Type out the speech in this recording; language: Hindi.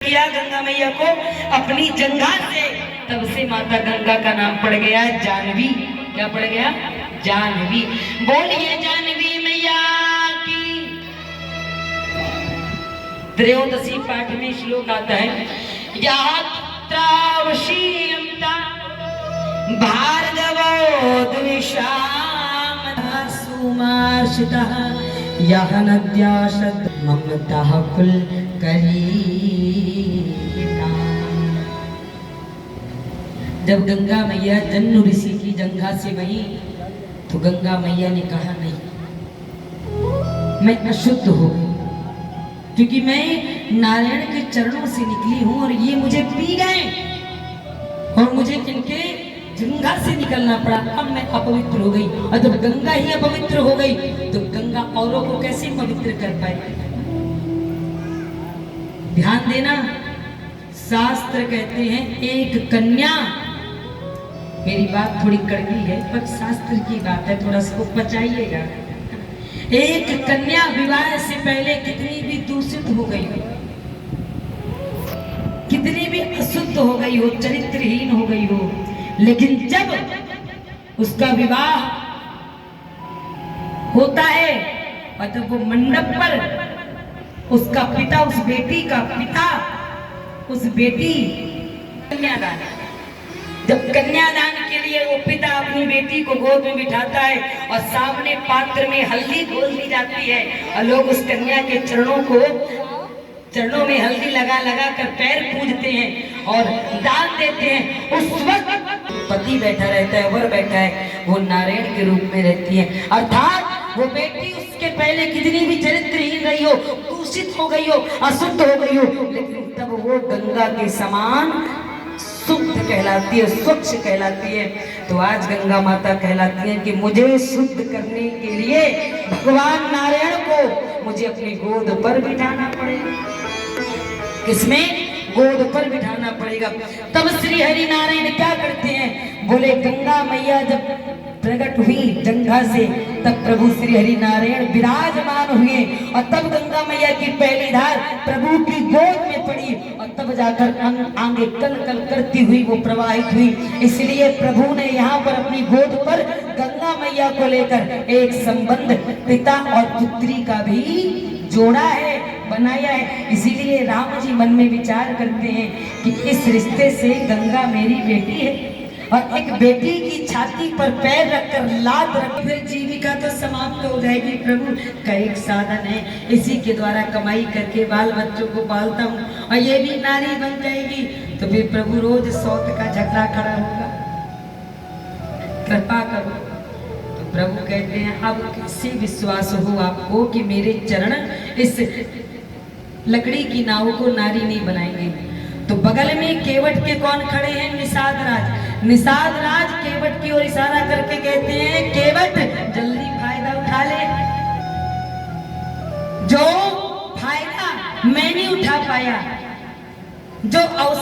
किया गंगा मैया को अपनी जंघा से, तब से माता गंगा का नाम पड़ गया जानवी। क्या पड़ गया? जानवी। बोलिए जानवी मैया की। त्रयोदशी पाठ में श्लोक आता है, यात्रावशीयंता भार्गवो द्विषाम सुमार्षितः यह नद्याशद ममतः कुल करीता। जब गंगा मैया जन्नू ऋषि की जंघा से वही, तो गंगा मैया ने कहा नहीं, मैं अशुद्ध हो गई, क्योंकि मैं नारायण के चरणों से निकली हूं और ये मुझे पी गए और मुझे इनके जंघा से निकलना पड़ा। अब मैं अपवित्र हो गई, और जब गंगा ही अपवित्र हो गई तो गंगा औरों को कैसे पवित्र कर पाए? ध्यान देना, शास्त्र कहते हैं एक कन्या, मेरी बात थोड़ी कड़वी है पर शास्त्र की बात है, थोड़ा इसको पचाइएगा। एक कन्या विवाह से पहले कितनी भी दूषित हो गई हो, कितनी भी अशुद्ध हो गई हो, चरित्रहीन हो गई हो, लेकिन जब उसका विवाह होता है और जब वो मंडप पर उसका पिता, उस बेटी का पिता, उस बेटी कन्यादान, जब कन्यादान के लिए वो पिता अपनी बेटी को गोद में बिठाता है और सामने पात्र में हल्दी घोल दी जाती है और लोग उस कन्या के चरणों में हल्दी लगा लगा कर पैर पूजते हैं और दान देते हैं। उस वक्त पति बैठा रहता है, वर बैठा है, वो नारायण के रूप में रहती है, अर्थात वो बेटी उसके पहले कितनी भी चरित्रहीन रही हो, दूषित हो गई हो, अशुद्ध हो गई हो, लेकिन तब वो गंगा के समान शुद्ध कहलाती है, स्वच्छ कहलाती है। तो आज गंगा माता कहलाती है कि मुझे शुद्ध करने के लिए भगवान नारायण को मुझे अपनी गोद पर बिठाना पड़ेगा। किसमें? गोद पर बिठाना पड़ेगा। तब श्री हरि नारायण क्या करते हैं? बोले गंगा मैया जब प्रकट हुई जंघा से, तब प्रभु श्री हरि नारायण विराजमान हुए और तब गंगा मैया की पहली धार प्रभु की गोद में पड़ी और तब जाकर आगे कल कल करती हुई वो प्रवाहित हुई। इसलिए प्रभु ने यहाँ पर अपनी गोद पर गंगा मैया को लेकर एक संबंध पिता और पुत्री का भी जोड़ा है, बनाया है। इसीलिए राम जी मन में विचार करते हैं कि इस रिश्ते से गंगा मेरी बेटी है और एक बेटी की छाती पर पैर रखकर लात रख, फिर जीविका तो समाप्त हो जाएगी। प्रभु का एक साधन है, इसी के द्वारा कमाई करके बाल बच्चों को पालता हूँ और ये भी नारी बन जाएगी, तो फिर प्रभु रोज सौत का झगड़ा खड़ा होगा, कृपा करो। तो प्रभु कहते हैं अब कैसे विश्वास हो आपको कि मेरे चरण इस लकड़ी की नाव को नारी नहीं बनाएंगे? तो बगल में केवट के कौन खड़े हैं? निषाद राज। निषाद राज केवट की ओर इशारा करके कहते हैं केवट जल्दी फायदा उठा ले, जो फायदा मैं नहीं उठा पाया, जो